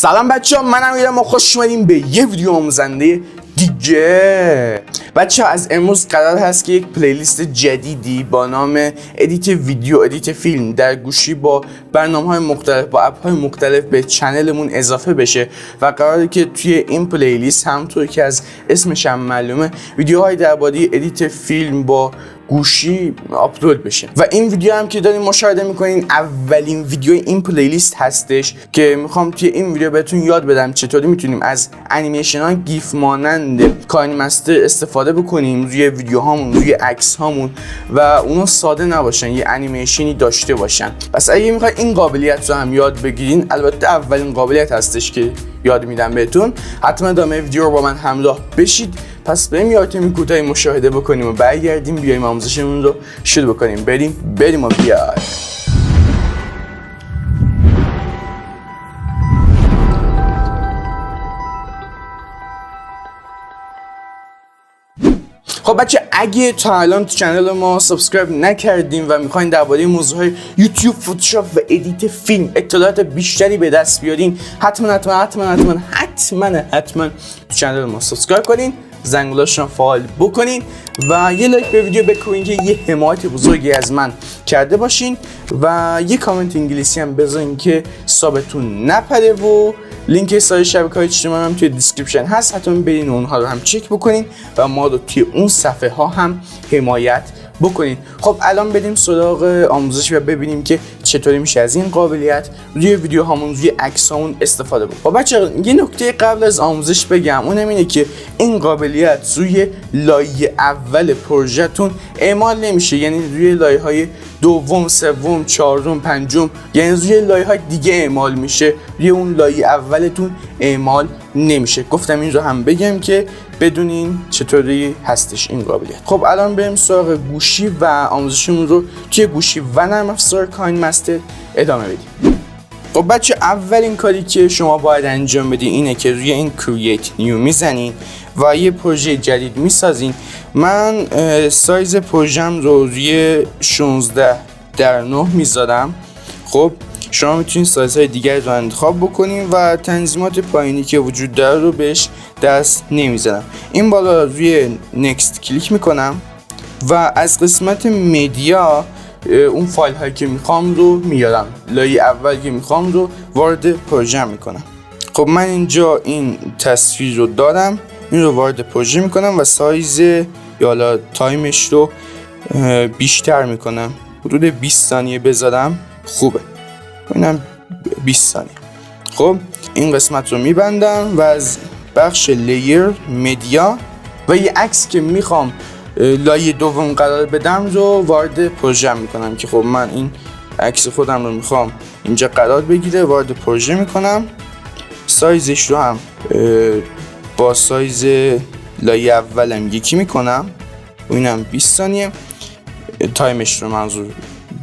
سلام بچه‌ها، منم ایرم و خوش اومدیم به یه ویدیو آموزنده دیگه. بچه‌ها از امروز قرار هست که یک پلیلیست جدیدی با نام ادیت ویدیو، ادیت فیلم در گوشی با برنامه‌های مختلف، با اپ‌های مختلف به چنلمون اضافه بشه و قراره که توی این پلیلیست همونطور که از اسمش هم معلومه ویدیوهای درباره ادیت فیلم با گوشی آپلود بشه. و این ویدیو هم که دارین مشاهده میکنین اولین ویدیو این پلیلیست هستش که میخوام توی این ویدیو بهتون یاد بدم چطوری میتونیم از انیمیشن ها گیف مانند مستر استفاده بکنیم روی ویدیوهامون، روی عکس هامون و اونا ساده نباشن، یه انیمیشنی داشته باشن. پس اگه میخواید این قابلیت رو هم یاد بگیرین، البته اولین قابلیت هستش که یاد میدم بهتون، حتما ادامه ویدیو رو با من همراه بشید. پس بریم یه آیتم کوتاهی مشاهده بکنیم و برگردیم بیایم آموزشمون رو شروع بکنیم. بریم و بیاید. خب بچه، اگه تا الان تو چنل ما سابسکرایب نکردیم و میخواین درباره موضوعهای یوتیوب، فتوشاپ و ادیت فیلم اطلاعات بیشتری به دست بیارین، حتما تو چنل ما سابسکرایب کنین، زنگوله‌اش رو فعال بکنین و یه لایک به ویدیو بکنین که یه حمایت بزرگی از من کرده باشین و یه کامنت انگلیسی هم بذارین که حسابتون نپره و لینک سایر شبکه‌های اجتماعی هم توی دیسکریپشن هست، حتما برین اونها رو هم چک بکنین و ما رو توی اون صفحه ها هم حمایت بکنین. خب الان بریم سراغ آموزش و ببینیم که چطوری میشه از این قابلیت روی ویدیو هامون، روی عکس هامون استفاده بکنیم. خب بچه‌ها، یه نکته قبل از آموزش بگم، اونم اینه که این قابلیت روی لایه اول پروژه‌تون اعمال نمیشه، یعنی روی لایه‌های دوم، سوم، چهارم، پنجم، یعنی روی لایه‌های دیگه اعمال میشه، روی اون لایه اولتون اعمال نمیشه. گفتم این رو هم بگم که بدونین چطوری هستش این قابلیت. خب الان بریم سراغ گوشی و آموزشمون رو توی گوشی و نرم افزار مستر ادامه بدیم. خب بچه، اولین کاری که شما باید انجام بدین اینه که روی این کرییت نیو میزنین و یه پروژه جدید میسازین. من سایز پروژم رو روی 16:9 میذارم. خب شما میتونید سایزهای دیگر رو انتخاب بکنین و تنظیمات پایینی که وجود داره رو بهش دست نمیزنم. این بالا روی نکست کلیک میکنم و از قسمت مدیا اون فایل هایی که میخوام رو میارم، لایه اول که میخوام رو وارد پروژه میکنم. خب من اینجا این تصویر رو دارم، این رو وارد پروژه میکنم و سایز یا حالا تایمش رو بیشتر میکنم، حدود 20 ثانیه بذارم. خوبه، اینم 20 ثانیه. خب این قسمت رو میبندم و از بخش لیر مدیا و یه عکس که میخوام لایه دوم قرار بدم رو وارد پروژه میکنم که خب من این عکس خودم رو میخوام اینجا قرار بگیره، وارد پروژه میکنم. سایزش رو هم با سایز لایه اولم یکی میکنم و اینم 20 ثانیه. تایمش رو منظور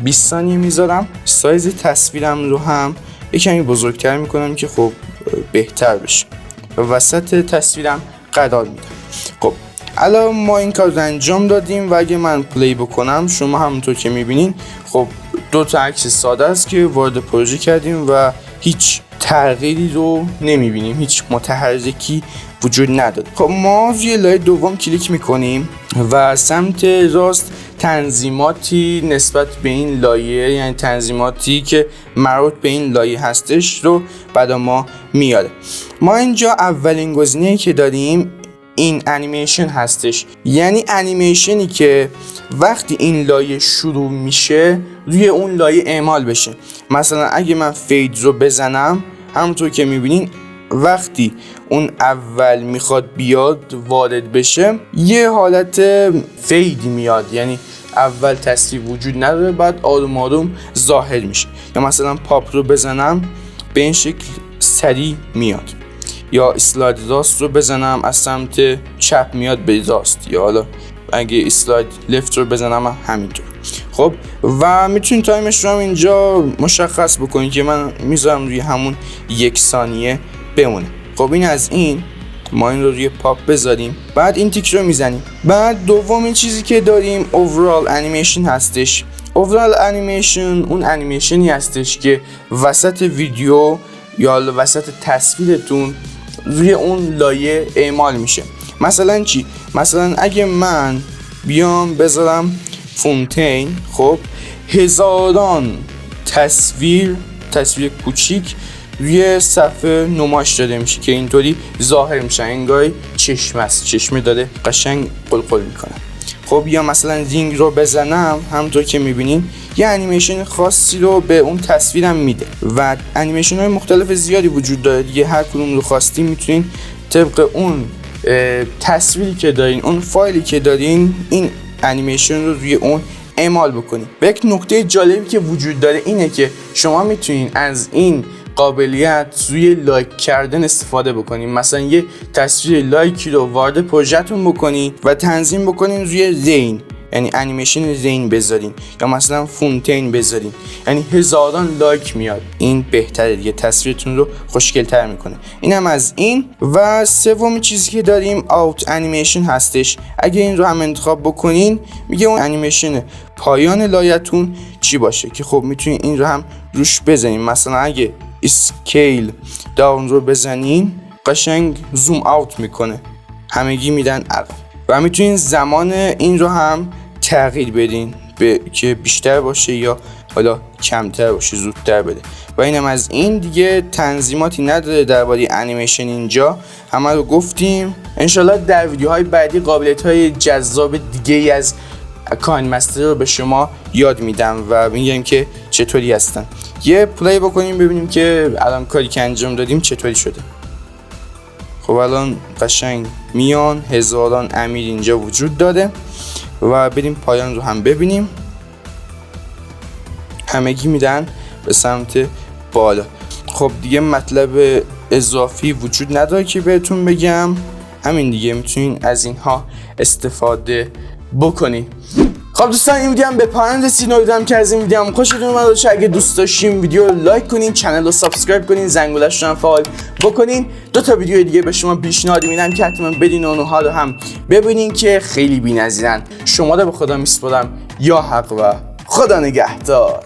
20 ثانیه میذارم. سایز تصویرم رو هم یکمی بزرگتر میکنم که خب بهتر بشه و وسط تصویرم قرار میدم. خب الان ما این کار رو انجام دادیم و اگه من پلی بکنم، شما همونطور که میبینین خب 2 تا عکس ساده است که وارد پروژه کردیم و هیچ تغییری رو نمیبینیم، هیچ متحرکی وجود نداره. خب ما روی لایه دوم کلیک میکنیم و سمت راست تنظیماتی نسبت به این لایه، یعنی تنظیماتی که مربوط به این لایه هستش رو بعد ما میاره. ما اینجا اولین گزینه‌ای که داریم این انیمیشن هستش، یعنی انیمیشنی که وقتی این لایه شروع میشه روی اون لایه اعمال بشه. مثلا اگه من فید رو بزنم، همونطور که میبینین وقتی اون اول میخواد بیاد وارد بشه یه حالت فید میاد، یعنی اول تصویر وجود نداره، بعد آروم آروم ظاهر میشه. یا مثلا پاپ رو بزنم به این شکل سریع میاد، یا اسلاید راست رو بزنم از سمت چپ میاد به راست، یا حالا اگه اسلاید لفت رو بزنم همینطور. خب و میتونید تایمش رو هم اینجا مشخص بکنید که من میذارم روی همون 1 ثانیه بمونه. خب این از این، ما این رو روی پاپ بذاریم، بعد این تیک رو میزنیم. بعد دومین چیزی که داریم اوورال انیمیشن هستش. اوورال انیمیشن اون انیمیشنی هستش که وسط ویدیو یا وسط تصویرتون روی اون لایه اعمال میشه. مثلا چی؟ مثلا اگه من بیام بذارم فونتین، خب هزاران تصویر کوچیک روی صفحه نمایش داده میشه که اینطوری ظاهر میشه انگار چشمه داره قشنگ قلقل میکنه. خب یا مثلا رینگ رو بزنم، همونطور که میبینین یه انیمیشن خاصی رو به اون تصویرم میده و انیمیشن های مختلف زیادی وجود داره دیگه. هر کدوم رو خواستین میتونین طبق اون تصویری که دارین، اون فایلی که دارین، این انیمیشن رو روی اون اعمال بکنین. و یک نکته جالبی که وجود داره اینه که شما میتونین از این قابلیت روی لایک کردن استفاده بکنین. مثلا یه تصویر لایکی رو وارد پروژه‌تون بکنین و تنظیم بکنین روی زین، یعنی انیمیشن زین بذارین، یا مثلا فونتین بذارین، یعنی هزاران لایک میاد. این بهتره دیگه، تصویرتون رو خوشگل‌تر میکنه. اینم از این. و سومین چیزی که داریم اوت انیمیشن هستش. اگه این رو هم انتخاب بکنین میگه اون انیمیشن پایان لایه‌تون چی باشه، که خب میتونین این رو هم روش بزنین. مثلا اگه اسکیل داون رو بزنین قشنگ زوم اوت میکنه، همگی میدن عقب. و میتونین زمان این رو هم تغییر بدین که بیشتر باشه یا حالا کمتر باشه، زودتر بده. و اینم از این دیگه. تنظیماتی نداره درباره انیمیشن اینجا، همه رو گفتیم. انشالله در ویدیوهای بعدی قابلیت‌های جذاب دیگه ای از مستر رو به شما یاد میدم و میگم که چطوری هستن. یه پلی بکنیم ببینیم که الان کاری که انجام دادیم چطوری شده. خب الان قشنگ میان هزاران امیر اینجا وجود داره و بریم پایان رو هم ببینیم. همگی میدن به سمت بالا. خب دیگه مطلب اضافی وجود نداره که بهتون بگم، همین دیگه. میتونین از اینها استفاده بکنین. خب دوستان این ویدیو هم به پایان رسید. امیدوارم که از این ویدیو هم خوشتون اومده باشه. اگه دوست داشتین ویدیو رو لایک کنین، کانال رو سابسکرایب کنین، زنگولش رو هم فعال بکنین. 2 تا ویدیو دیگه به شما پیشنهاد میدم که حتما بدین اونها رو هم ببینین که خیلی بی‌نظیرن. شما رو به خدا میسپارم. یا حق و خدا نگهدار.